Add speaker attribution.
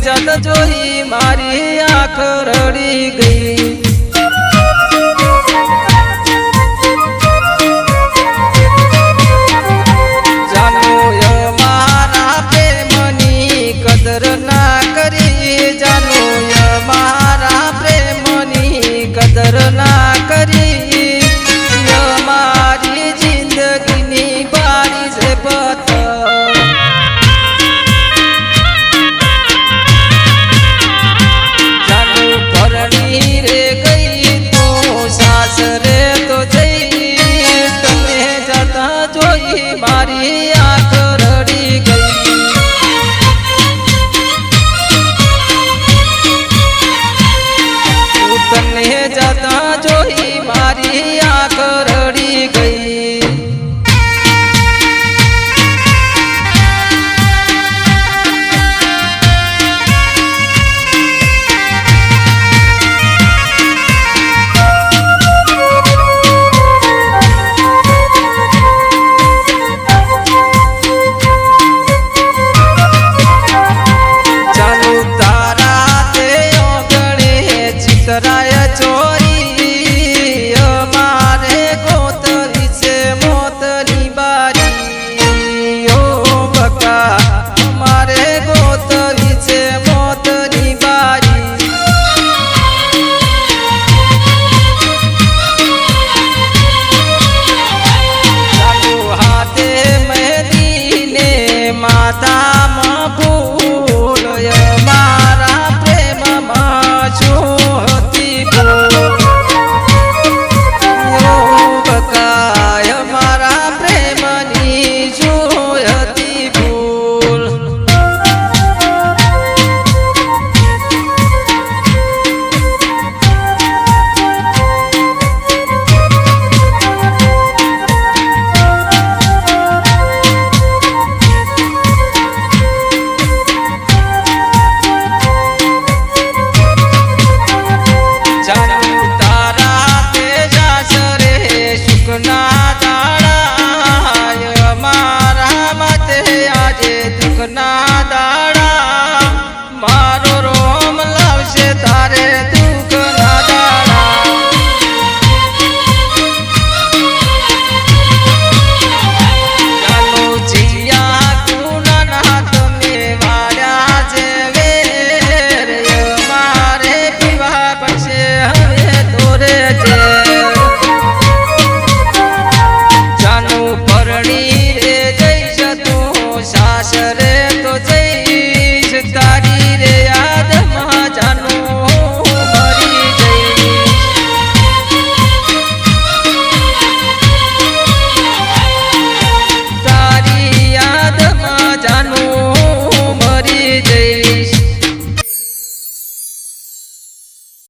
Speaker 1: जत जोई मारी आँख रड़ी गई। जानो य मारा प्रेमनी कदर ना करी, जानो य मारा प्रेमनी कदर ना करी। य मारी जिंदगीनी बारी से बता रे गई तो सासरे तो जई, तने जाता जोई मारी आँख रड़ी गई। तने जाता जोई मारी आँख रड़ी गई। राय चोरी मारे गोतरी से मोतरी बारी, ओ बका मारे गोतरी से मोतरी बारी। चालू हाथे मेहंदी ने माता